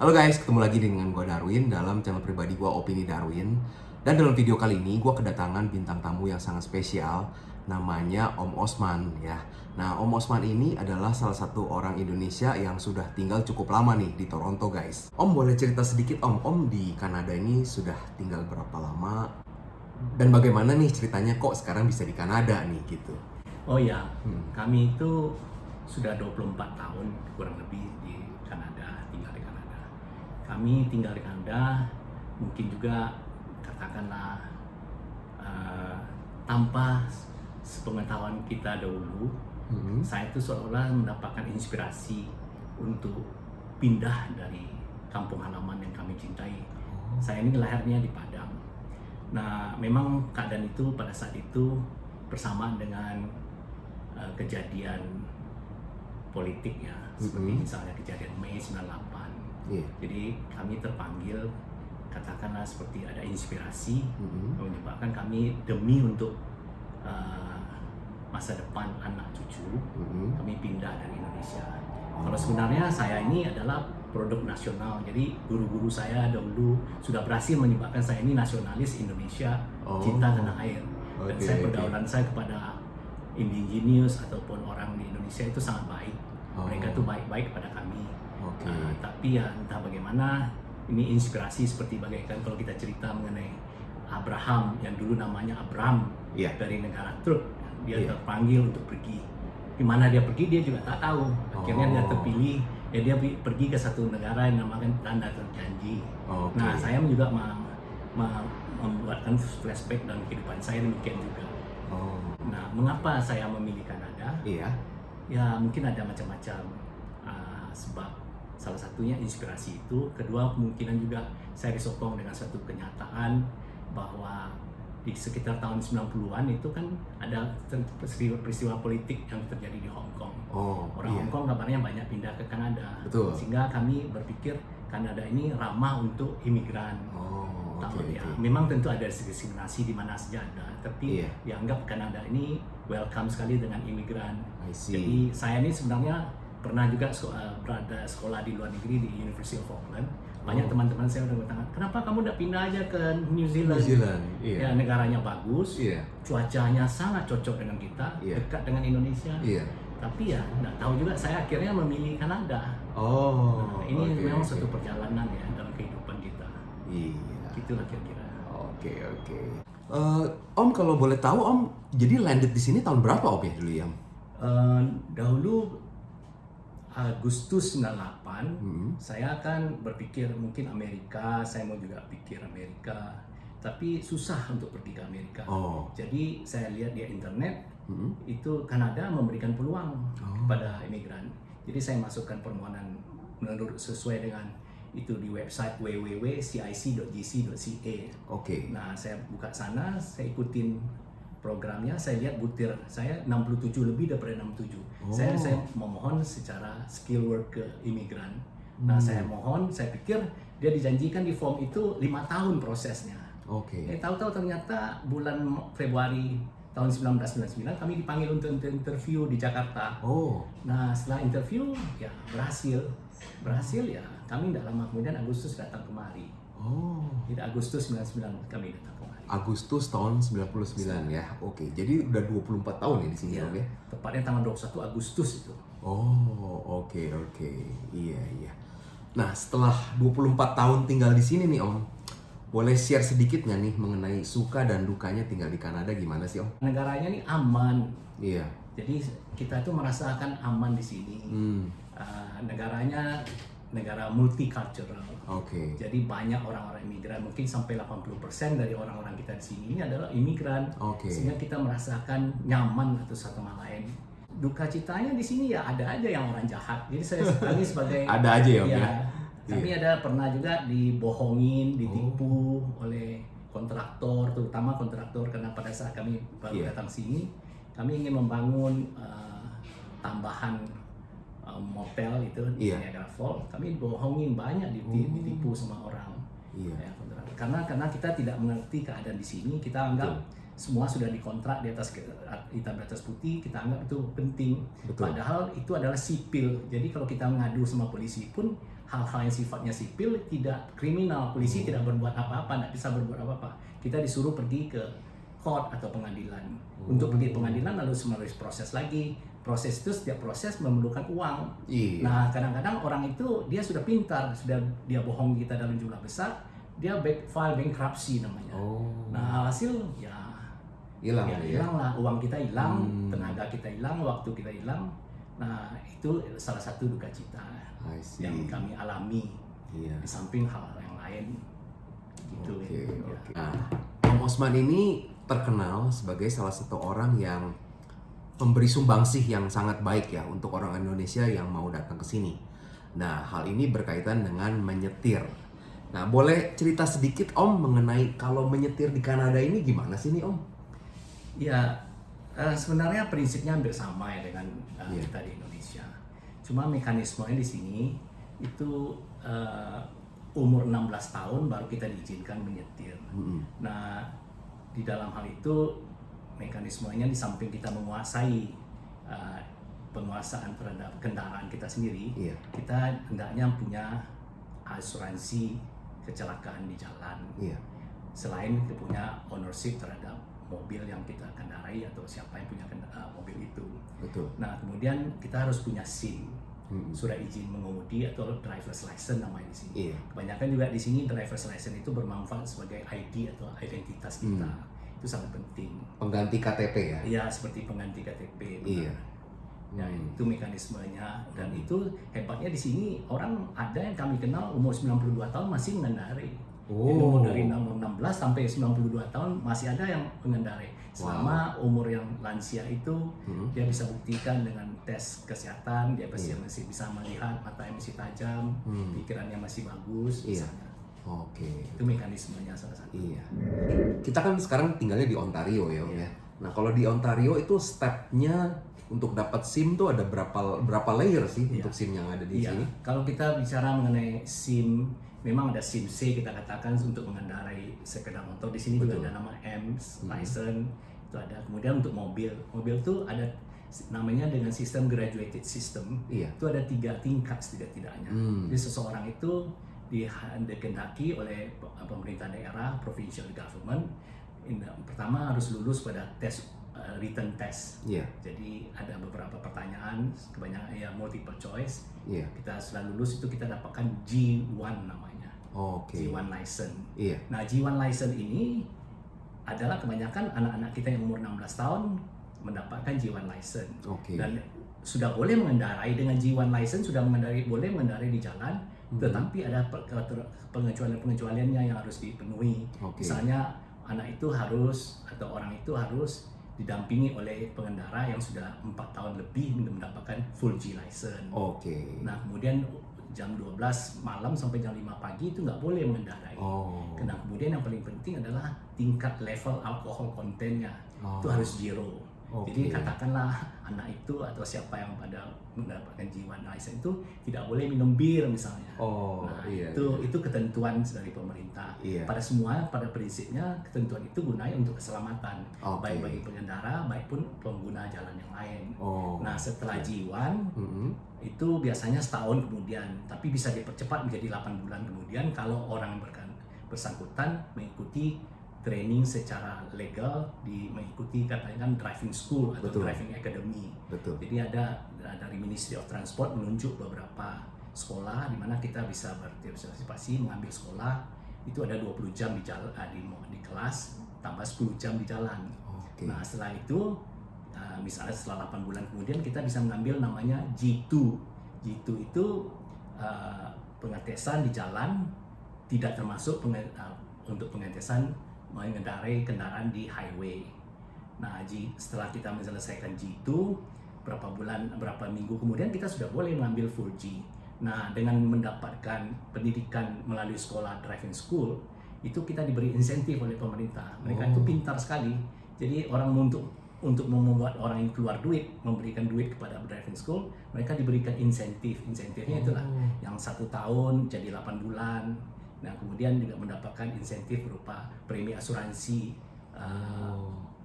Halo guys, ketemu lagi dengan gue Darwin dalam channel pribadi gue Opini Darwin. Dan dalam video kali ini gue kedatangan bintang tamu yang sangat spesial, namanya Om Osman ya. Nah, Om Osman ini adalah salah satu orang Indonesia yang sudah tinggal cukup lama nih di Toronto guys. Om boleh cerita sedikit Om di Kanada ini sudah tinggal berapa lama? Dan bagaimana nih ceritanya kok sekarang bisa di Kanada nih gitu? Oh ya, kami itu sudah 24 tahun kurang lebih di Kanada, tinggal di Kanada. Kami tinggal di Kanada mungkin juga katakanlah tanpa sepengetahuan kita dahulu, saya itu seolah mendapatkan inspirasi untuk pindah dari kampung halaman yang kami cintai. Saya ini lahirnya di Padang. Nah, memang keadaan itu pada saat itu bersamaan dengan kejadian politik ya, seperti misalnya kejadian Mei 98. Jadi kami terpanggil, katakanlah seperti ada inspirasi menyebabkan kami demi untuk masa depan anak cucu, kami pindah dari Indonesia. Kalau sebenarnya saya ini adalah produk nasional, jadi guru-guru saya dahulu sudah berhasil menyebabkan saya ini nasionalis Indonesia, cinta tanah air. Dan saya pergaulan saya kepada indigenous ataupun orang di Indonesia itu sangat baik. Mereka tuh baik-baik kepada kami. Tapi ya entah bagaimana, ini inspirasi seperti bagaikan kalau kita cerita mengenai Abraham yang dulu namanya Abram dari negara Turk, dia terpanggil untuk pergi. Di mana dia pergi dia juga tak tahu. Akhirnya dia terpilih, ya dia pergi ke satu negara yang namakan Tanda Terjanji. Nah, saya juga membuatkan flashback dalam kehidupan saya demikian juga. Nah, mengapa saya memilih Kanada? Ya mungkin ada macam-macam sebab. Salah satunya inspirasi itu. Kedua, kemungkinan juga saya disokong dengan satu kenyataan bahwa di sekitar tahun 90-an itu kan ada peristiwa politik yang terjadi di Hong Kong. Hong Kong kabarnya banyak pindah ke Kanada. Sehingga kami berpikir Kanada ini ramah untuk imigran. Memang tentu ada diskriminasi di mana saja ada, tapi dianggap Kanada ini welcome sekali dengan imigran. Jadi saya ini sebenarnya pernah juga berada sekolah di luar negeri di University of Auckland. Banyak teman-teman saya udah bertanya, kenapa kamu udah pindah aja ke New Zealand? Ya, negaranya bagus, cuacanya sangat cocok dengan kita, dekat dengan Indonesia. Tapi ya nggak tahu juga, saya akhirnya memilih Kanada. Ini memang suatu perjalanan ya dalam kehidupan kita. Gitulah kira-kira. Om kalau boleh tahu Om, jadi landed di sini tahun berapa Om ya dulu ya? Dahulu Agustus 98, saya akan berpikir mungkin Amerika, saya mau juga pikir Amerika, tapi susah untuk pergi ke Amerika. Jadi saya lihat di internet, itu Kanada memberikan peluang kepada imigran. Jadi saya masukkan permohonan menurut sesuai dengan itu di website www.cic.gc.ca. Nah, saya buka sana, saya ikutin programnya, saya lihat butir saya 67 lebih daripada 67. Saya memohon secara skill worker imigran. Nah, saya mohon, saya pikir dia dijanjikan di form itu 5 tahun prosesnya. Tahu-tahu ternyata bulan Februari tahun 1999 kami dipanggil untuk interview di Jakarta. Nah, setelah interview ya berhasil ya, kami tidak lama kemudian Agustus datang kemari. Jadi Agustus 99 kami datang kemari. Agustus tahun 99 ya. Jadi udah 24 tahun ya di sini Om ya. Tepatnya tanggal 21 Agustus itu. Iya. Nah, setelah 24 tahun tinggal di sini nih Om, boleh share sedikit nggak nih mengenai suka dan dukanya tinggal di Kanada gimana sih Om? Negaranya ini aman. Jadi kita tuh merasakan aman di sini. Negaranya negara multicultural. Jadi banyak orang-orang imigran, mungkin sampai 80% dari orang-orang kita di sini ini adalah imigran. Sehingga kita merasakan nyaman satu sama lain. Duka citanya di sini ya ada aja yang orang jahat. Jadi kami sebagai ada aja ya. Kami ada pernah juga dibohongin, ditipu oleh kontraktor, terutama kontraktor, karena pada saat kami baru datang sini, kami ingin membangun tambahan motel itu di Niagara Falls. Kami bohongin banyak, ditipu sama orang. Karena kita tidak mengerti keadaan di sini, kita anggap semua sudah dikontrak di atas hitam di atas putih, kita anggap itu penting. Padahal itu adalah sipil. Jadi kalau kita mengadu sama polisi pun hal-hal yang sifatnya sipil, tidak kriminal, polisi tidak berbuat apa-apa, tidak bisa berbuat apa-apa. Kita disuruh pergi ke court atau pengadilan. Untuk pergi ke pengadilan lalu melalui proses lagi. Proses itu, setiap proses memerlukan uang. Iya. Nah, kadang-kadang orang itu dia sudah pintar, sudah dia bohong kita dalam jumlah besar, dia file bankruptcy namanya. Nah, hasil ya Hilang ya, ya. hilang lah, uang kita hilang, tenaga kita hilang, waktu kita hilang. Nah, itu salah satu duka cita I see. yang kami alami. Iya. Di samping hal yang lain gitu. Oke, Ya. oke. Nah, Om Osman ini terkenal sebagai salah satu orang yang memberi sumbangsih yang sangat baik ya untuk orang Indonesia yang mau datang ke sini. Nah, hal ini berkaitan dengan menyetir. Nah, boleh cerita sedikit Om mengenai kalau menyetir di Kanada ini gimana sih nih Om? Ya, sebenarnya prinsipnya hampir sama ya dengan kita di Indonesia. Cuma mekanismenya di sini itu umur 16 tahun baru kita diizinkan menyetir. Nah, di dalam hal itu mekanismenya di samping kita menguasai penguasaan terhadap kendaraan kita sendiri, kita hendaknya punya asuransi kecelakaan di jalan. Selain kita punya ownership terhadap mobil yang kita kendarai atau siapa yang punya mobil itu. Betul. Nah, kemudian kita harus punya SIM, surat izin mengemudi atau driver's license namanya di sini. Kebanyakan juga di sini driver's license itu bermanfaat sebagai ID atau identitas kita. Itu sangat penting. Pengganti KTP ya? Iya, seperti pengganti KTP. Iya. Ya, itu mekanismenya, dan itu hebatnya di sini orang ada yang kami kenal umur 92 tahun masih mengendarai. Jadi umur dari umur 16 sampai 92 tahun masih ada yang mengendarai. Selama umur yang lansia itu dia bisa buktikan dengan tes kesehatan, dia masih bisa melihat, mata yang masih tajam, pikirannya masih bagus misalnya. Itu mekanismenya salah satu. Kita kan sekarang tinggalnya di Ontario ya Om ya. Nah, kalau di Ontario itu stepnya untuk dapat SIM tuh ada berapa layer sih untuk SIM yang ada di sini? Kalau kita bicara mengenai SIM, memang ada SIM C kita katakan untuk mengendarai sepeda motor. Di sini juga ada nama M license itu ada. Kemudian untuk mobil tuh ada namanya dengan sistem graduated system. Itu ada 3 tingkat setidaknya. Jadi seseorang itu dikehendaki oleh pemerintah daerah, provincial government. Pertama harus lulus pada tes written test. Jadi ada beberapa pertanyaan, kebanyakan ya multiple choice. Kita setelah lulus itu kita dapatkan G1 namanya. G1 license. Nah, G1 license ini adalah kebanyakan anak-anak kita yang umur 16 tahun mendapatkan G1 license. Dan sudah boleh mengendarai dengan G1 license, sudah boleh mengendarai di jalan, tetapi ada pengecualian-pengecualiannya yang harus dipenuhi. Misalnya anak itu harus atau orang itu harus didampingi oleh pengendara yang sudah 4 tahun lebih mendapatkan full G license. Nah, kemudian jam 12 malam sampai jam 5 pagi itu nggak boleh mengendarai. Nah, kemudian yang paling penting adalah tingkat level alkohol kontennya itu harus zero. Jadi katakanlah anak itu atau siapa yang pada mendapatkan G1 license itu tidak boleh minum bir misalnya. Itu ketentuan dari pemerintah. Pada prinsipnya ketentuan itu gunanya untuk keselamatan, baik bagi pengendara, baik pun pengguna jalan yang lain. Nah, setelah G1 itu biasanya setahun kemudian, tapi bisa dipercepat menjadi 8 bulan kemudian kalau orang bersangkutan mengikuti training secara legal, mengikuti katakan driving school atau driving academy. Jadi ada dari Ministry of Transport menunjuk beberapa sekolah di mana kita bisa berpartisipasi mengambil sekolah. Itu ada 20 jam di jalan di kelas tambah 10 jam di jalan. Nah, setelah itu misalnya setelah 8 bulan kemudian kita bisa mengambil namanya G2. G2 itu pengetesan di jalan, tidak termasuk untuk pengetesan mengendarai kendaraan di highway. Nah, setelah kita menyelesaikan G2, berapa minggu kemudian kita sudah boleh mengambil full G. Nah, dengan mendapatkan pendidikan melalui sekolah driving school, itu kita diberi insentif oleh pemerintah. Mereka itu pintar sekali. Jadi untuk membuat orang yang keluar duit, memberikan duit kepada driving school, mereka diberikan insentif. Insentifnya itulah yang 1 tahun jadi 8 bulan. Nah, kemudian juga mendapatkan insentif berupa premi asuransi.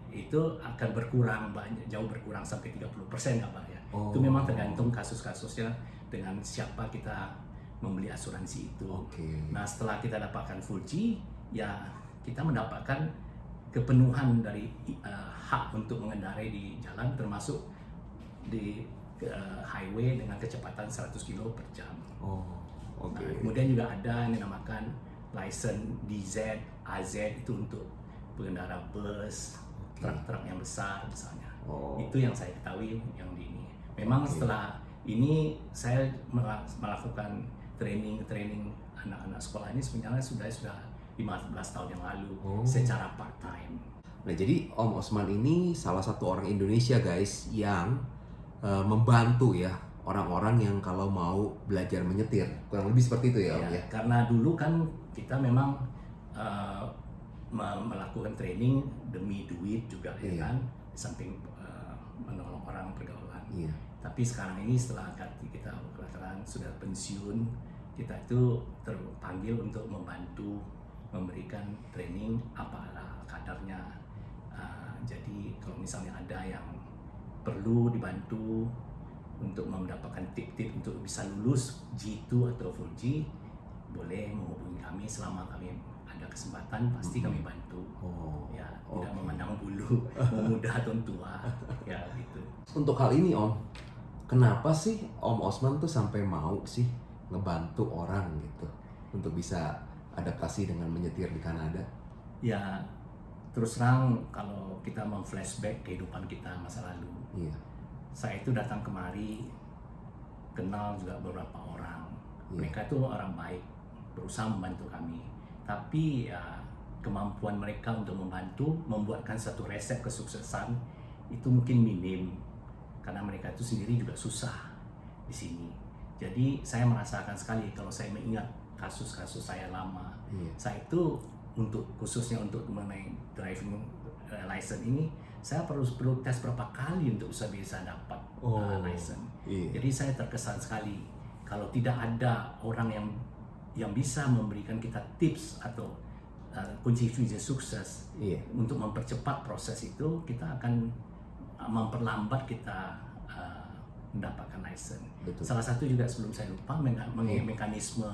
Itu akan berkurang, jauh berkurang sampai 30% kabarnya. Itu memang tergantung kasus-kasusnya dengan siapa kita membeli asuransi itu. Oke. Nah setelah kita dapatkan full G, ya kita mendapatkan kepenuhan dari hak untuk mengendarai di jalan, termasuk di highway dengan kecepatan 100 kilo per jam. Oh, oke. Nah, kemudian juga ada yang dinamakan license DZ, AZ itu untuk pengendara bus, truk-truk yang besar misalnya. Oh. Itu yang saya ketahui yang di ini. Memang setelah ini saya melakukan training anak-anak sekolah ini sebenarnya sudah 15 tahun yang lalu secara part time. Nah, jadi Om Osman ini salah satu orang Indonesia guys yang membantu ya orang-orang yang kalau mau belajar menyetir. Kurang lebih seperti itu ya Om ya. Karena dulu kan kita memang melakukan training demi duit juga ya kan, di samping menolong orang pergaulan. Iya. Tapi sekarang ini setelah kita sudah pensiun, kita itu terpanggil untuk membantu memberikan training apalah kadarnya. Jadi kalau misalnya ada yang perlu dibantu untuk mendapatkan tip-tip untuk bisa lulus G2 atau full G, boleh menghubungi kami. Selama kami ada kesempatan pasti kami bantu. Ya, tidak memandang bulu mau muda atau tua ya gitu. Untuk hal ini Om, kenapa sih Om Osman tuh sampai mau sih ngebantu orang gitu untuk bisa adaptasi dengan menyetir di Kanada? Ya, terus terang kalau kita memflashback kehidupan kita masa lalu, saya itu datang kemari, kenal juga beberapa orang. Mereka itu orang baik, berusaha membantu kami. Tapi ya kemampuan mereka untuk membantu, membuatkan satu resep kesuksesan itu mungkin minim. Karena mereka itu sendiri juga susah di sini. Jadi saya merasakan sekali kalau saya mengingat kasus-kasus saya lama. Saya itu khususnya untuk mengenai driving license ini, saya perlu tes berapa kali untuk bisa dapat license. Jadi saya terkesan sekali kalau tidak ada orang yang bisa memberikan kita tips atau kunci-kunci sukses untuk mempercepat proses itu, kita akan memperlambat kita mendapatkan license. Salah satu juga sebelum saya lupa mekanisme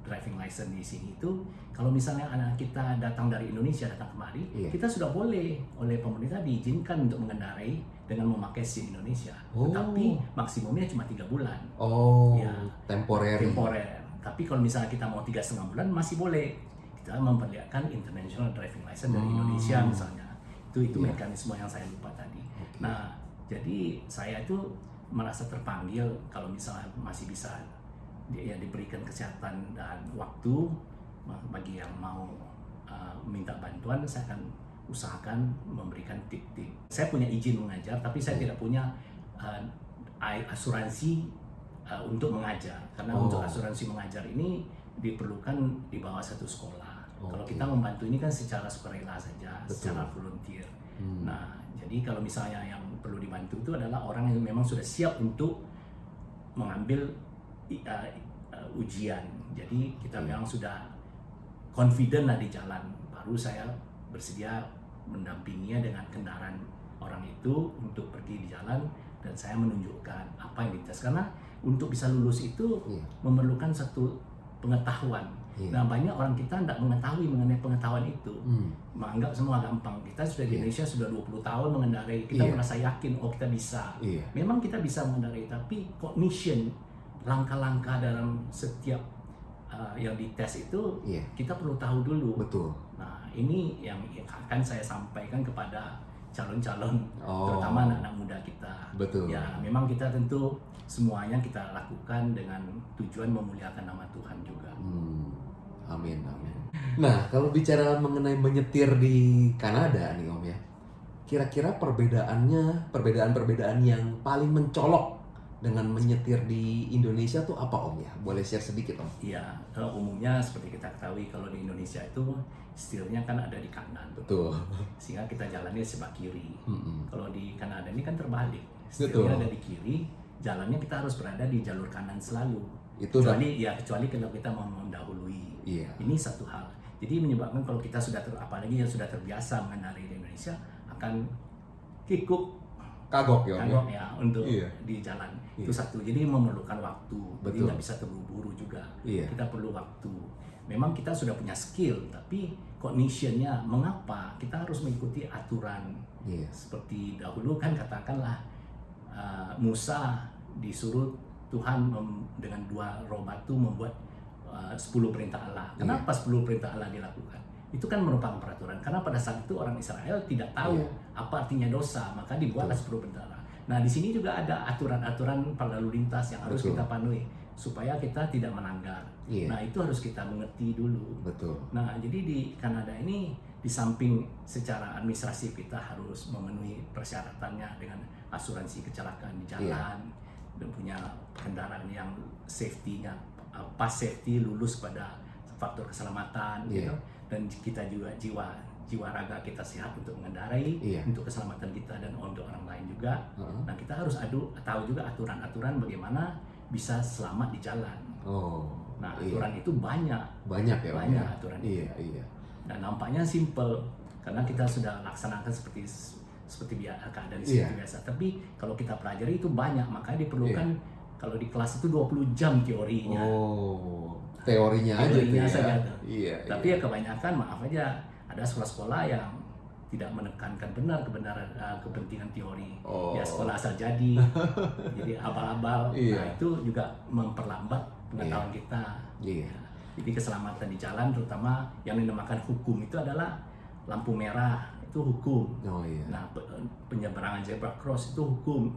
driving license di sini itu, kalau misalnya anak kita datang dari Indonesia datang kemari, kita sudah boleh oleh pemerintah diizinkan untuk mengendarai dengan memakai SIM Indonesia. Tetapi maksimumnya cuma 3 bulan. Temporer. Tapi kalau misalnya kita mau 3,5 bulan masih boleh. Kita memperlihatkan international driving license dari Indonesia misalnya. Itu mekanisme yang saya lupa tadi. Nah, jadi saya itu merasa terpanggil kalau misalnya masih bisa diberikan kesehatan dan waktu bagi yang mau minta bantuan, saya akan usahakan memberikan tip-tip. Saya punya izin mengajar, tapi saya tidak punya asuransi untuk mengajar. Karena untuk asuransi mengajar ini diperlukan di bawah satu sekolah. Kalau kita membantu ini kan secara sukarela saja, secara volunteer. Nah, jadi kalau misalnya yang perlu dibantu itu adalah orang yang memang sudah siap untuk mengambil ujian. Jadi kita memang sudah confident lah di jalan. Baru saya bersedia mendampinginya dengan kendaraan orang itu untuk pergi di jalan, dan saya menunjukkan apa yang dites. Karena untuk bisa lulus itu memerlukan satu pengetahuan. Nah, banyak orang kita tidak mengetahui mengenai pengetahuan itu. Menganggap semua gampang. Kita sudah di Indonesia sudah 20 tahun mengendarai. Kita merasa yakin, kita bisa. Memang kita bisa mengendarai, tapi cognition, langkah-langkah dalam setiap yang dites itu kita perlu tahu dulu. Nah, ini yang akan saya sampaikan kepada calon-calon, terutama anak-anak muda kita. Ya, memang kita tentu semuanya kita lakukan dengan tujuan memuliakan nama Tuhan juga. Amin, amin. Nah, kalau bicara mengenai menyetir di Kanada nih Om ya, kira-kira perbedaan-perbedaan yang paling mencolok dengan menyetir di Indonesia tuh apa Om ya? Boleh share sedikit Om? Iya, umumnya seperti kita ketahui kalau di Indonesia itu setirnya kan ada di kanan. Sehingga kita jalannya sebelah kiri. Kalau di Kanada ini kan terbalik. Setirnya ada di kiri, jalannya kita harus berada di jalur kanan selalu. Kecuali kalau kita mau mendahului. Ini satu hal. Jadi menyebabkan kalau kita sudah apalagi yang sudah terbiasa mengendarai di Indonesia akan kikuk kagok ya Om ya? kagok ya untuk Iya. di jalan. Iya. Itu satu. Jadi memerlukan waktu. Jadi Betul. nggak bisa terburu-buru juga. Iya. Kita perlu waktu. Memang kita sudah punya skill, tapi cognitionnya mengapa kita harus mengikuti aturan. Iya. Seperti dahulu kan katakanlah Musa disuruh Tuhan dengan 2 roh batu membuat 10 perintah Allah. Kenapa 10 perintah Allah dilakukan? Itu kan merupakan peraturan. Karena pada saat itu orang Israel tidak tahu Iya. apa artinya dosa, maka dibuatlah 10 perintah Allah. Nah, di sini juga ada aturan-aturan lalu lintas yang harus Betul. kita penuhi supaya kita tidak melanggar. Iya. Nah, itu harus kita mengerti dulu. Betul. Nah, jadi di Kanada ini di samping secara administrasi kita harus memenuhi persyaratannya dengan asuransi kecelakaan di jalan dan punya kendaraan yang safety-nya pas safety lulus pada faktor keselamatan gitu. Dan kita juga jiwa raga kita sehat untuk mengendarai, untuk keselamatan kita dan untuk orang lain juga. Nah, kita harus tahu juga aturan-aturan bagaimana bisa selamat di jalan. Nah, aturan itu banyak ya Om banyak ya? aturan Iya, itu. iya. Dan nampaknya simple karena kita sudah laksanakan seperti biasa keadaan di situ biasa. Tapi kalau kita pelajari itu banyak, makanya diperlukan kalau di kelas itu 20 jam teorinya. Teorinya aja tuh ya. Saja. Iya. Tapi ya kebanyakan maaf aja ada sekolah-sekolah yang tidak menekankan benar kebenaran kepentingan teori. Ya sekolah asal jadi abal-abal. Nah, itu juga memperlambat pengetahuan kita. Iya. Jadi keselamatan di jalan terutama yang dinamakan hukum itu adalah lampu merah itu hukum. Nah, penyeberangan zebra cross itu hukum.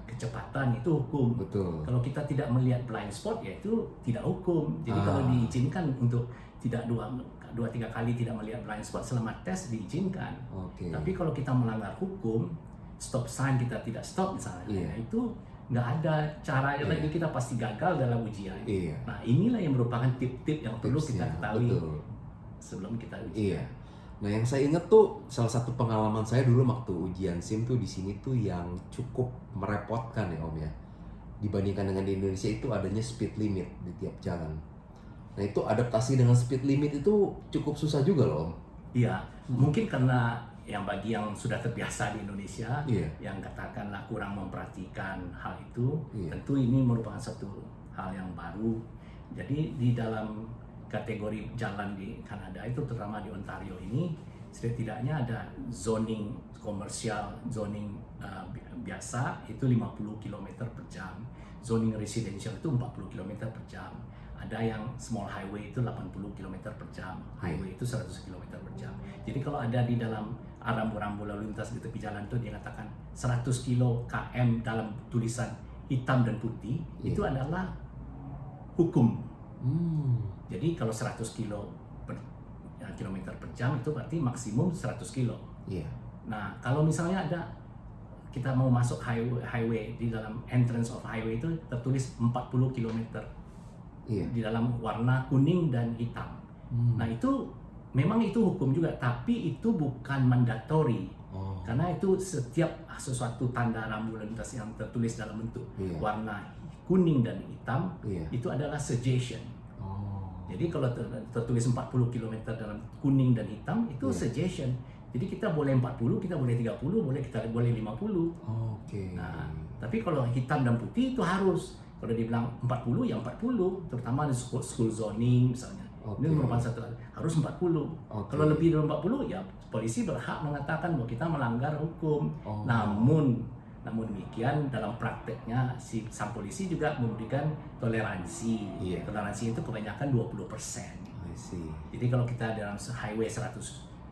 Kecepatan itu hukum. Betul. Kalau kita tidak melihat blind spot ya itu tidak hukum. Jadi kalau diizinkan untuk tidak 2-3 kali tidak melihat blind spot selama tes diizinkan. Tapi kalau kita melanggar hukum, stop sign kita tidak stop misalnya, nah itu nggak ada cara lagi, kita pasti gagal dalam ujian. Nah, inilah yang merupakan tip-tip yang perlu kita ketahui sebelum kita ujian. Nah, yang saya ingat tuh salah satu pengalaman saya dulu waktu ujian SIM tuh di sini tuh yang cukup merepotkan ya Om ya. Dibandingkan dengan di Indonesia itu adanya speed limit di tiap jalan. Nah, itu adaptasi dengan speed limit itu cukup susah juga loh Om. Iya, mungkin karena yang bagi yang sudah terbiasa di Indonesia, yang katakanlah kurang memperhatikan hal itu, tentu ini merupakan satu hal yang baru. Jadi di dalam kategori jalan di Kanada itu, terutama di Ontario ini, setidaknya ada zoning komersial, zoning biasa itu 50 km per jam, zoning residential itu 40 km per jam. Ada yang small highway itu 80 km per jam, highway itu 100 km per jam. Jadi kalau ada di dalam rambu-rambu lalu lintas di tepi jalan itu dikatakan 100 km dalam tulisan hitam dan putih, itu adalah hukum. Jadi kalau 100 kilometer per jam itu berarti maksimum 100 kilo. Nah, kalau misalnya ada kita mau masuk highway di dalam entrance of highway itu tertulis 40 km. Di dalam warna kuning dan hitam. Nah, itu memang itu hukum juga, tapi itu bukan mandatory. Karena itu setiap sesuatu tanda rambu lintas yang tertulis dalam bentuk warna kuning dan hitam itu adalah suggestion. Jadi kalau tertulis 40 km dalam kuning dan hitam itu suggestion. Jadi kita boleh 40, kita boleh 30, kita boleh 50. Nah, tapi kalau hitam dan putih itu harus. Kalau dibilang 40 ya 40, terutama di school zoning misalnya. Ini merupakan satu harus 40. Kalau lebih dari 40 ya polisi berhak mengatakan bahwa kita melanggar hukum. Namun demikian dalam prakteknya sang polisi juga memberikan toleransi. Toleransi itu kebanyakan 20%. Jadi kalau kita dalam highway 100,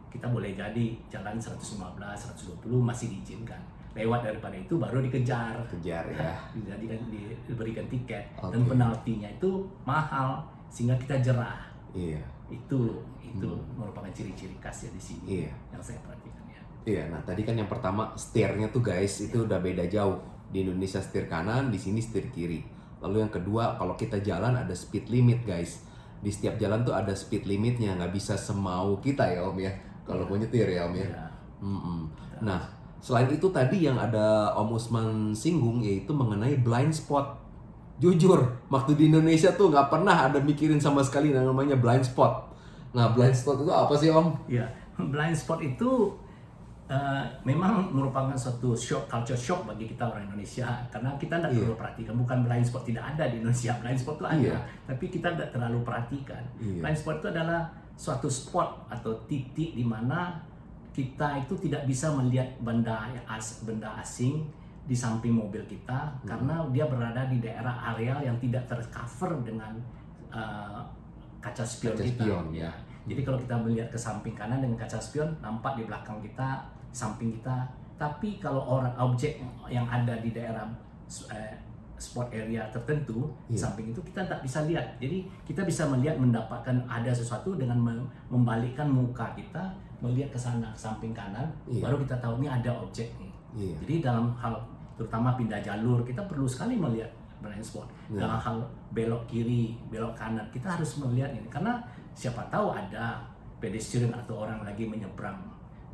kita boleh jadi jalan 115, 120 masih diizinkan. Lewat daripada itu baru dikejar ya. Diberikan tiket dan penaltinya itu mahal sehingga kita jerah. Itu merupakan ciri-ciri khas ya di sini yang saya perhatikan ya. Nah tadi kan yang pertama setirnya tuh guys itu udah beda jauh. Di Indonesia setir kanan, di sini setir kiri. Lalu yang kedua, kalau kita jalan ada speed limit guys. Di setiap jalan tuh ada speed limitnya, nggak bisa semau kita ya Om ya. Kalau mau nyetir ya Om ya. Nah, selain itu tadi yang ada Om Usman singgung yaitu mengenai blind spot. Jujur, waktu di Indonesia tuh nggak pernah ada mikirin sama sekali namanya blind spot. Nah, blind spot itu apa sih Om? Ya, blind spot itu Memang merupakan suatu shock, culture shock bagi kita orang Indonesia, karena kita tidak terlalu perhatikan. Bukan blind spot tidak ada di Indonesia, blind spot itu ada, tapi kita tidak terlalu perhatikan. Blind spot itu adalah suatu spot atau titik di mana kita itu tidak bisa melihat benda asing di samping mobil kita, karena dia berada di daerah areal yang tidak tercover dengan kaca spion kita. Ya. Jadi kalau kita melihat ke samping kanan dengan kaca spion, nampak di belakang kita, samping kita. Tapi kalau objek yang ada di daerah spot area tertentu, di samping itu kita tidak bisa lihat. Jadi kita bisa melihat, mendapatkan ada sesuatu dengan membalikkan muka kita, melihat ke sana, ke samping kanan, baru kita tahu ini ada objek nih. Jadi dalam hal terutama pindah jalur, kita perlu sekali melihat blind spot. Dalam hal belok kiri, belok kanan, kita harus melihat ini, karena siapa tahu ada pedestrian atau orang lagi menyeberang,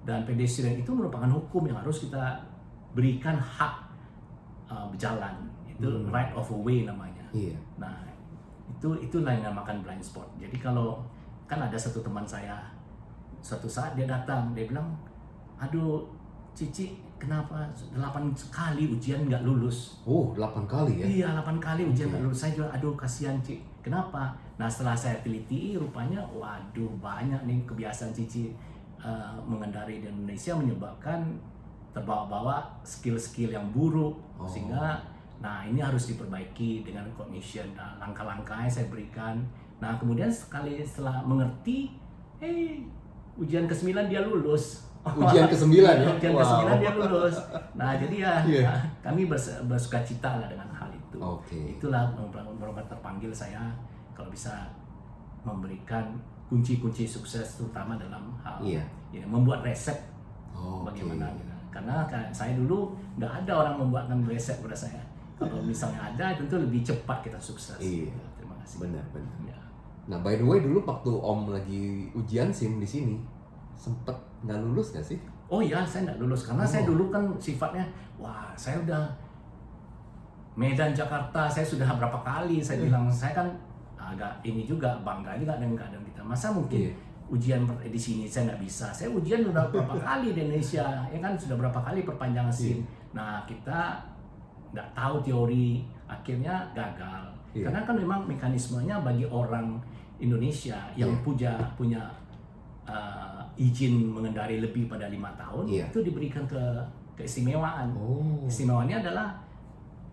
dan pedestrian itu merupakan hukum yang harus kita berikan hak berjalan, itu right of way namanya. Nah itulah yang dinamakan blind spot. Jadi kalau kan ada satu teman saya, suatu saat dia datang, dia bilang, aduh Cici, kenapa 8 kali ujian nggak lulus? Oh, 8 kali ya? Iya, 8 kali ujian nggak lulus. Saya juga, aduh kasihan Ci. Kenapa? Nah setelah saya teliti, rupanya waduh banyak nih kebiasaan Cici mengendari di Indonesia menyebabkan terbawa-bawa skill-skill yang buruk. Sehingga, nah ini harus diperbaiki dengan cognition. Nah, langkah-langkahnya saya berikan. Nah kemudian setelah mengerti, ujian ke-9 dia lulus. Ujian ke-9 ya? Ujian ke-9 dia lulus. Nah jadi ya kami bersuka cita lah dengan hal itu. Itulah merupakan terpanggil saya kalau bisa memberikan kunci-kunci sukses, terutama dalam hal membuat resep bagaimana. Karena saya dulu nggak ada orang membuatkan resep pada saya. Kalau misalnya ada, tentu lebih cepat kita sukses. Terima kasih. Benar. Nah, by the way, dulu waktu Om lagi ujian SIM di sini, sempet nggak lulus nggak sih? Oh iya, saya nggak lulus karena saya dulu kan sifatnya, wah saya udah Medan Jakarta, saya sudah berapa kali saya bilang, saya kan agak ini juga bangga juga dengan keadaan kita. Masa mungkin ujian di sini saya nggak bisa? Saya ujian udah berapa kali di Indonesia, ya kan sudah berapa kali perpanjangan SIM. Nah kita nggak tahu teori, akhirnya gagal. Karena kan memang mekanismenya bagi orang Indonesia yang punya izin mengendari lebih pada 5 tahun, itu diberikan keistimewaan. Keistimewaannya adalah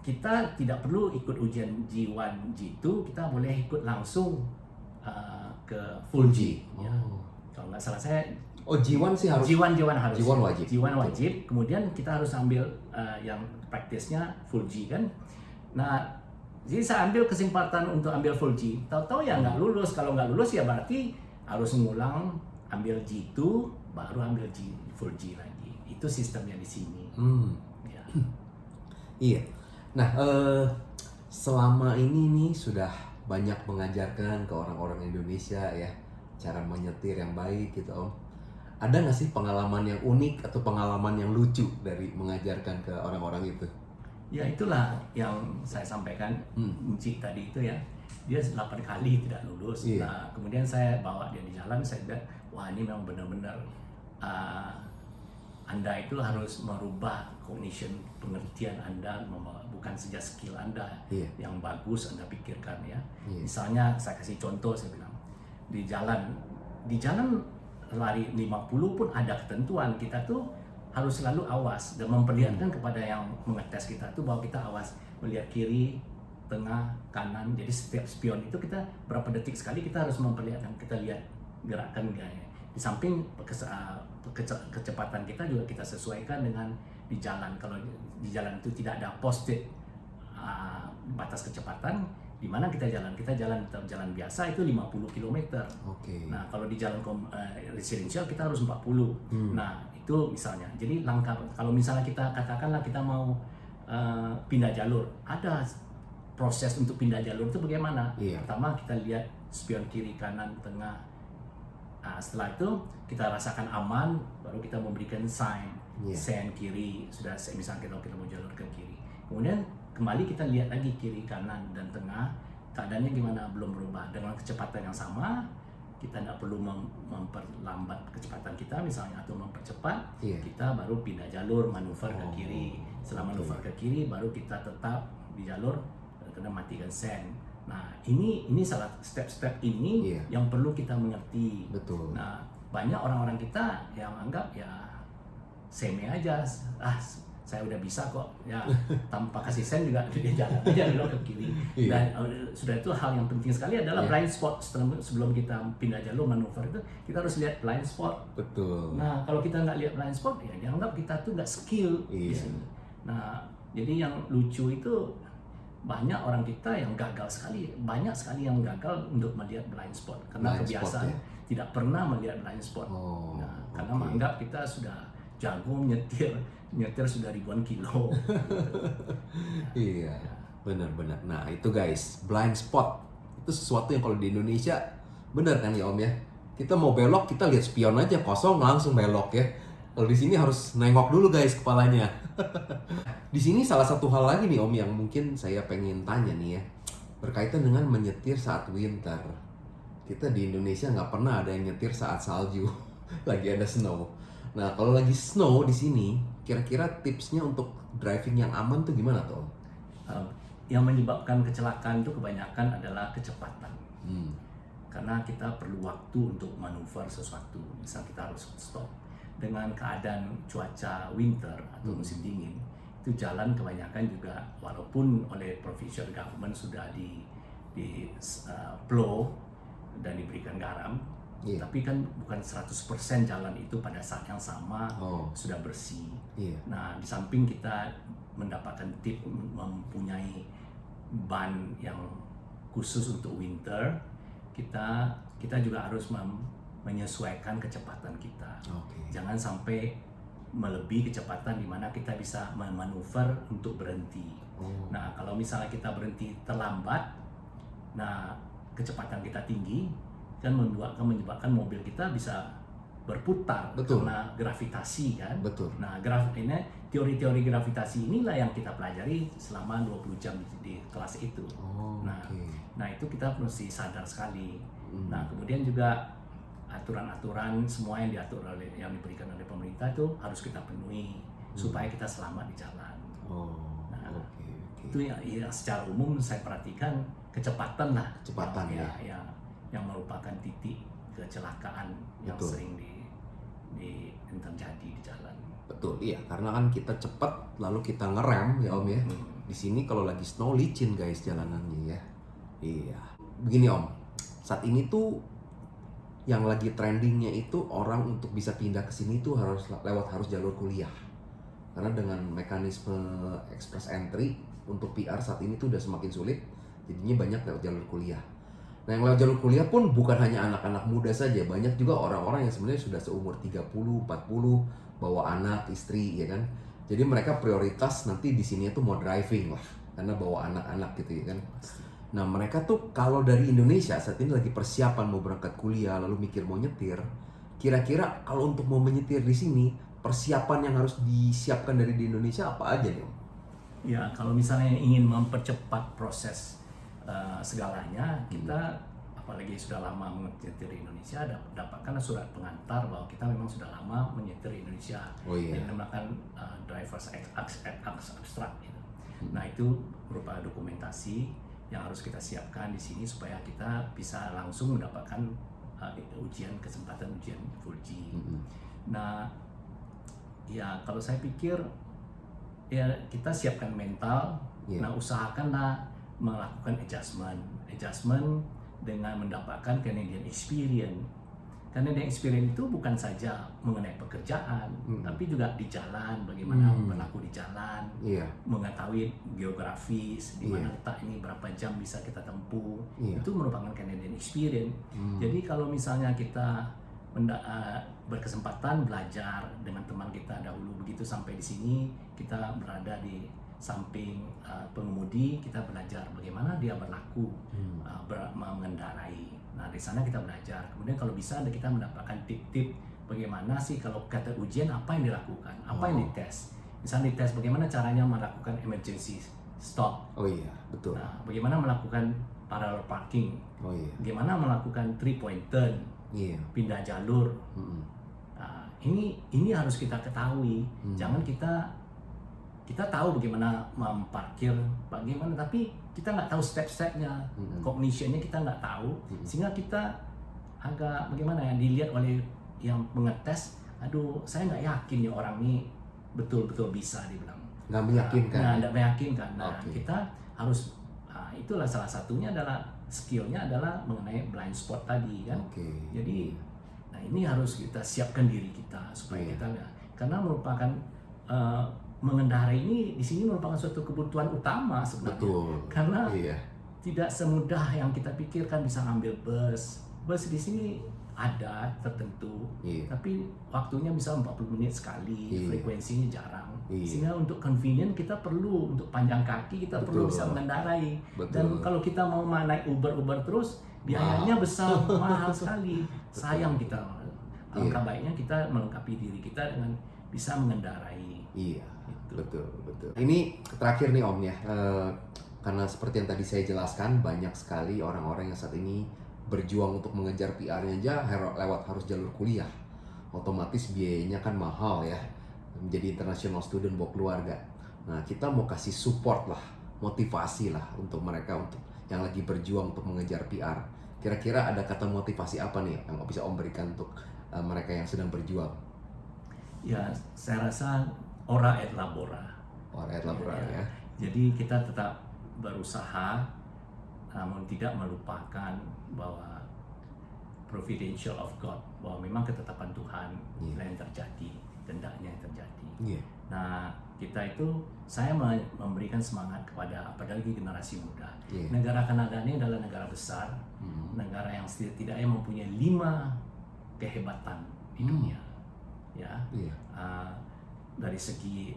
kita tidak perlu ikut ujian G1, G2, kita boleh ikut langsung ke full G. Kalau nggak salah saya. G1 sih harus. G1 harus. G1 wajib. G1 wajib. Kemudian kita harus ambil yang praktisnya full G kan. Nah, jadi saya ambil kesempatan untuk ambil full G. Tahu-tahu ya nggak lulus. Kalau nggak lulus ya berarti harus ngulang, ambil G2 baru ambil full G lagi. Itu sistemnya di sini. Iya. Nah, selama ini nih sudah banyak mengajarkan ke orang-orang Indonesia ya cara menyetir yang baik gitu Om. Ada nggak sih pengalaman yang unik atau pengalaman yang lucu dari mengajarkan ke orang-orang itu? Ya itulah yang saya sampaikan Cik tadi itu ya. Dia 8 kali tidak lulus. Nah, kemudian saya bawa dia di jalan, saya bilang, wah ini memang benar-benar Anda itu harus merubah cognition, pengertian Anda, bukan saja skill Anda yang bagus Anda pikirkan ya. Misalnya saya kasih contoh, saya bilang di jalan lari 50 pun ada ketentuan, kita tuh harus selalu awas dan memperlihatkan kepada yang mengetes kita tuh bahwa kita awas, melihat kiri, tengah, kanan. Jadi setiap spion itu kita berapa detik sekali kita harus memperlihatkan, kita lihat gerakan gaya. Di samping kecepatan kita juga kita sesuaikan dengan di jalan. Kalau di jalan itu tidak ada posted batas kecepatan, di mana kita jalan biasa itu 50 km. Nah, kalau di jalan residensial kita harus 40. Nah, itu misalnya. Jadi langkah, kalau misalnya kita katakanlah kita mau pindah jalur, ada proses untuk pindah jalur itu bagaimana? Pertama kita lihat spion kiri, kanan, tengah. Nah, setelah itu kita rasakan aman, baru kita memberikan sign kiri, sudah misalnya kita mau jalur ke kiri. Kemudian kembali kita lihat lagi kiri, kanan, dan tengah, keadaannya gimana, belum berubah dengan kecepatan yang sama. kita tidak perlu memperlambat kecepatan kita misalnya atau mempercepat, Iya. kita baru pindah jalur manuver ke kiri. Setelah manuver ke kiri baru kita tetap di jalur, kena matikan sen. Nah ini salah step-step ini Iya. yang perlu kita mengerti. Betul. Nah banyak orang-orang kita yang anggap ya seme aja, saya udah bisa kok ya tanpa kasih sen juga dia jalan aja belok ke kiri. Iya. Dan sudah itu hal yang penting sekali adalah Iya. blind spot. Sebelum kita pindah jalur manuver itu kita harus lihat blind spot. Betul. Nah kalau kita nggak lihat blind spot ya dianggap kita tuh nggak skill di Iya. sini. Nah jadi yang lucu itu banyak orang kita yang gagal sekali, banyak sekali yang gagal untuk melihat blind spot karena Blind spot, kebiasaan ya? tidak pernah melihat blind spot. Oh, Nah, karena oke. menganggap kita sudah jago nyetir sudah ribuan kilo. Iya, benar-benar. Nah itu guys, blind spot itu sesuatu yang kalau di Indonesia benar kan ya Om ya. Kita mau belok kita lihat spion aja kosong langsung belok ya. Kalau di sini harus nengok dulu guys kepalanya. Di sini salah satu hal lagi nih Om yang mungkin saya pengen tanya nih ya, berkaitan dengan menyetir saat winter. Kita di Indonesia nggak pernah ada yang nyetir saat salju, lagi ada snow. Nah kalau lagi snow di sini, kira-kira tipsnya untuk driving yang aman tuh gimana tuh? Yang menyebabkan kecelakaan itu kebanyakan adalah kecepatan. Hmm. Karena kita perlu waktu untuk manuver sesuatu. Misal kita harus stop. Dengan keadaan cuaca winter atau musim dingin, itu jalan kebanyakan juga walaupun oleh provincial government sudah di plow dan diberikan garam, Iya. tapi kan bukan 100% jalan itu pada saat yang sama sudah bersih. Iya. Nah, di samping kita mendapatkan tip mempunyai ban yang khusus untuk winter, kita juga harus menyesuaikan kecepatan kita. Oke. Jangan sampai melebihi kecepatan di mana kita bisa memanuver untuk berhenti. Oh. Nah, kalau misalnya kita berhenti terlambat, nah kecepatan kita tinggi kan menyebabkan mobil kita bisa berputar. Betul. Karena gravitasi kan. Betul. Nah, ini teori-teori gravitasi inilah yang kita pelajari selama 20 jam di kelas itu. Oh, Nah, oke. nah itu kita mesti sadar sekali. Nah, kemudian juga aturan-aturan semua yang diberikan oleh pemerintah itu harus kita penuhi supaya kita selamat di jalan. Oh, Nah, oke, oke. Itu yang secara umum saya perhatikan kecepatan lah. Kecepatan, yang merupakan titik kecelakaan yang Betul. sering yang terjadi di jalan. Betul, iya. Karena kan kita cepat lalu kita ngerem ya Om ya. Di sini kalau lagi snow licin guys jalanannya ya. Iya. Begini Om, saat ini tuh yang lagi trendingnya itu orang untuk bisa pindah ke sini tuh harus jalur kuliah. Karena dengan mekanisme express entry untuk PR saat ini tuh udah semakin sulit, jadinya banyak lewat jalur kuliah. Nah yang lewat jalur kuliah pun bukan hanya anak-anak muda saja, banyak juga orang-orang yang sebenarnya sudah seumur 30, 40, bawa anak, istri ya kan. Jadi mereka prioritas nanti di sini tuh mau driving lah, karena bawa anak-anak gitu ya kan. Nah mereka tuh kalau dari Indonesia saat ini lagi persiapan mau berangkat kuliah lalu mikir mau nyetir, kira-kira kalau untuk mau menyetir di sini persiapan yang harus disiapkan dari di Indonesia apa aja nih Om? Ya kalau misalnya ingin mempercepat proses segalanya, kita apalagi sudah lama menyetir di Indonesia dapatkan surat pengantar bahwa kita memang sudah lama menyetir di Indonesia. Oh iya. Yang dinamakan driver's abstract gitu. Nah itu merupakan dokumentasi yang harus kita siapkan di sini supaya kita bisa langsung mendapatkan kesempatan ujian full G. Nah ya kalau saya pikir ya kita siapkan mental. Nah usahakanlah melakukan adjustment dengan mendapatkan Canadian experience. Canadian experience itu bukan saja mengenai pekerjaan, tapi juga di jalan, bagaimana berlaku di jalan, mengetahui geografis, di mana letak ini berapa jam bisa kita tempuh, itu merupakan Canadian experience. Jadi kalau misalnya kita berkesempatan belajar dengan teman kita dahulu begitu sampai di sini, kita berada di samping pengemudi, kita belajar bagaimana dia berlaku mengendarai. Nah di sana kita belajar. Kemudian kalau bisa kita mendapatkan tip-tip bagaimana sih kalau kata ujian apa yang dilakukan, apa yang dites. Misalnya dites bagaimana caranya melakukan emergency stop. Oh iya betul. Nah bagaimana melakukan parallel parking, Oh iya. gimana melakukan 3-point turn, Iya. pindah jalur. Mm-mm. Nah, ini harus kita ketahui. Jangan kita tahu bagaimana memparkir, bagaimana, tapi kita nggak tahu step-stepnya, cognitionnya kita nggak tahu, sehingga kita agak bagaimana ya, dilihat oleh yang mengetes, aduh saya nggak yakin ya orang ini betul-betul bisa, dibilang. Nggak meyakinkan. Nah, nggak meyakinkan. Nah, Oke. kita harus, itulah salah satunya adalah skillnya adalah mengenai blind spot tadi kan. Oke. Jadi, nah ini harus kita siapkan diri kita supaya Iya. kita nggak, karena merupakan mengendarai ini di sini merupakan suatu kebutuhan utama sebenarnya. Betul. Karena Iya. tidak semudah yang kita pikirkan bisa ngambil bus. Bus di sini ada tertentu, Iya. tapi waktunya bisa 40 menit sekali, Iya. frekuensinya jarang. Iya. Sehingga untuk convenient kita perlu, untuk panjang kaki kita perlu Betul. bisa mengendarai. Betul. Dan kalau kita mau naik Uber terus, biayanya besar, mahal sekali. Sayang kita. Alangkah baiknya kita melengkapi diri kita dengan bisa mengendarai. Iya. Gitu. Betul. Ini terakhir nih Om ya, karena seperti yang tadi saya jelaskan, banyak sekali orang-orang yang saat ini berjuang untuk mengejar PR-nya aja lewat harus jalur kuliah. Otomatis biayanya kan mahal ya, menjadi international student bawa keluarga. Nah, kita mau kasih support lah, motivasi lah untuk mereka, untuk yang lagi berjuang untuk mengejar PR. Kira-kira ada kata motivasi apa nih yang bisa Om berikan untuk mereka yang sedang berjuang? Ya, saya rasa ora et labora. Ora et labora ya. Jadi kita tetap berusaha, namun tidak melupakan bahwa providential of God, bahwa memang ketetapan Tuhan yang terjadi, kehendaknya yang terjadi. Iya. Nah, kita itu, saya memberikan semangat kepada apalagi generasi muda. Iya. Negara Kanada ini adalah negara besar, negara yang setidaknya mempunyai 5 kehebatan di dunia. Ya, Iya. dari segi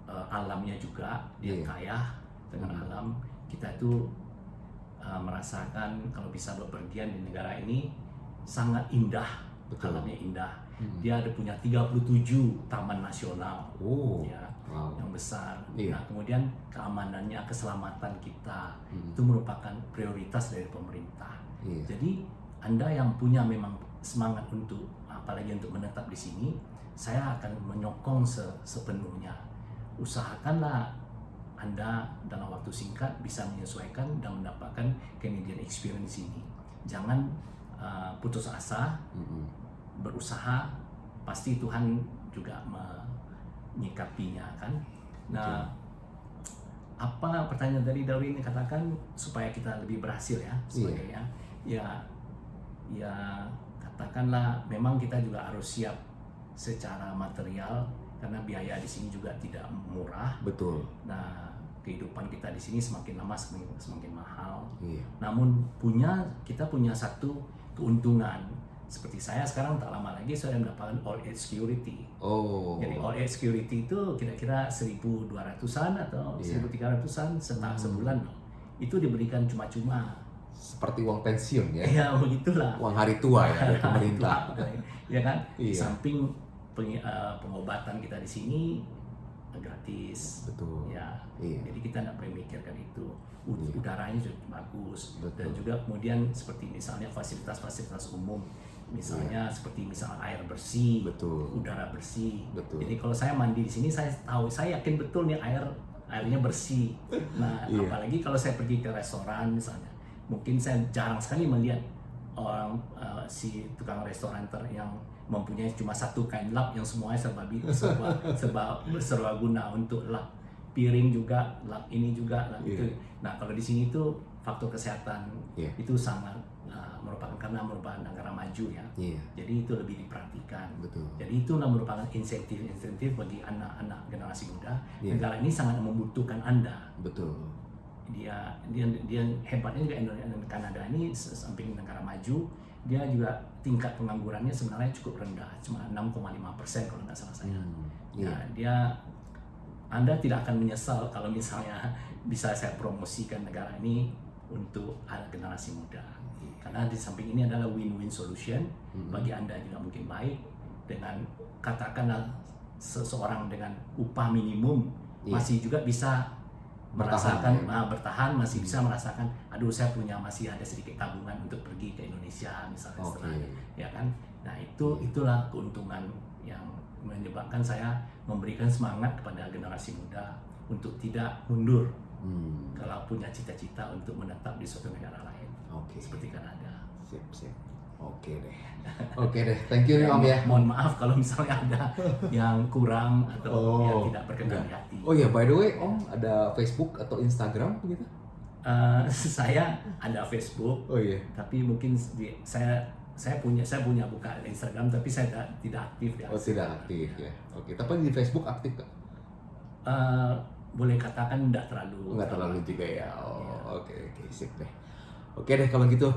alamnya juga dia Iya. kaya dengan alam. Kita itu merasakan kalau bisa bepergian di negara ini sangat indah. Betul. Alamnya indah. Dia ada punya 37 taman nasional, Oh, ya, wow. yang besar. Iya. Nah, kemudian keamanannya, keselamatan kita itu merupakan prioritas dari pemerintah. Iya. Jadi Anda yang punya memang semangat untuk, apalagi untuk menetap di sini, saya akan menyokong sepenuhnya. Usahakanlah Anda dalam waktu singkat bisa menyesuaikan dan mendapatkan Canadian experience ini. Jangan putus asa, berusaha, pasti Tuhan juga menyikapinya kan. Nah, apa pertanyaan dari Darwin katakan supaya kita lebih berhasil ya sebagainya. Ya katakanlah memang kita juga harus siap secara material karena biaya di sini juga tidak murah. Betul. Nah, kehidupan kita di sini semakin lama semakin mahal. Iya. Namun kita punya satu keuntungan. Seperti saya sekarang tak lama lagi saya mendapatkan all age security. Oh. Jadi all age security itu kira-kira 1.200-an atau 1.300-an sebulan loh. Itu diberikan cuma-cuma. Seperti uang pensiun ya. Ya begitulah. Uang hari tua ya dari pemerintah. Ya kan. Di Iya. samping pengobatan kita di sini gratis. Betul. Ya. Iya. Jadi kita tidak perlu memikirkan itu. Udaranya juga bagus. Betul. Dan juga kemudian seperti misalnya fasilitas-fasilitas umum. Misalnya seperti misalnya air bersih, Betul. udara bersih. Betul. Jadi kalau saya mandi di sini saya yakin betul nih airnya bersih. Nah, Iya. apalagi kalau saya pergi ke restoran misalnya. Mungkin saya jarang sekali melihat orang si tukang restoran yang mempunyai cuma satu kain lap yang semuanya serba guna untuk lap piring juga, lap ini juga, lap itu. Nah, kalau di sini itu faktor kesehatan itu sangat karena merupakan negara maju ya. Iya. Jadi itu lebih diperhatikan. Betul. Jadi itulah merupakan insentif bagi anak-anak generasi muda. Negara ini sangat membutuhkan Anda. Betul. Dia hebatnya juga Kanada ini samping negara maju, dia juga tingkat penganggurannya sebenarnya cukup rendah, cuma 6,5% kalau nggak salah saya. Nah, Anda tidak akan menyesal kalau misalnya bisa saya promosikan negara ini untuk anak generasi muda. Karena di samping ini adalah win-win solution bagi Anda juga mungkin baik dengan katakanlah seseorang dengan upah minimum masih juga bisa merasakan bertahan, masih bisa merasakan, aduh saya masih ada sedikit tabungan untuk pergi ke Indonesia misalnya, ya kan. Nah itulah keuntungan yang menyebabkan saya memberikan semangat kepada generasi muda untuk tidak mundur kalau punya cita-cita untuk menetap di suatu negara lain, seperti Kanada. Sip. Oke deh, thank you nih Om ya. Mohon maaf kalau misalnya ada yang kurang atau yang tidak berkenan di hati. Oh ya, by the way, Om ada Facebook atau Instagram begitu? Saya ada Facebook. Oh iya. Tapi mungkin saya punya buka Instagram, tapi saya tidak aktif ya. Oh, tidak aktif ya. Oke, tapi di Facebook aktif nggak? Boleh katakan nggak terlalu juga ya. Iya. Oke, sip deh. Oke deh kalau gitu,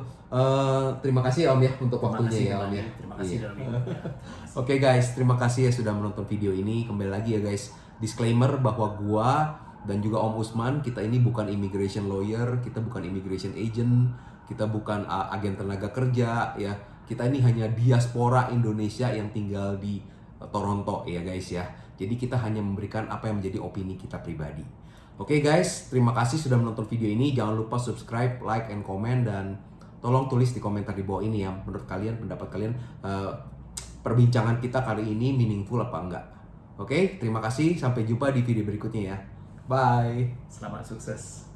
terima kasih Om ya untuk waktunya ya Om ya. Terima kasih Darwin. Oke guys, terima kasih ya sudah menonton video ini. Kembali lagi ya guys, disclaimer bahwa gua dan juga Om Usman, kita ini bukan immigration lawyer, kita bukan immigration agent, kita bukan agen tenaga kerja ya. Kita ini hanya diaspora Indonesia yang tinggal di Toronto ya guys ya. Jadi kita hanya memberikan apa yang menjadi opini kita pribadi. Oke guys, terima kasih sudah menonton video ini. Jangan lupa subscribe, like, and comment, dan tolong tulis di komentar di bawah ini ya. Menurut kalian, pendapat kalian, perbincangan kita kali ini meaningful apa enggak? Oke, terima kasih. Sampai jumpa di video berikutnya ya. Bye. Selamat sukses.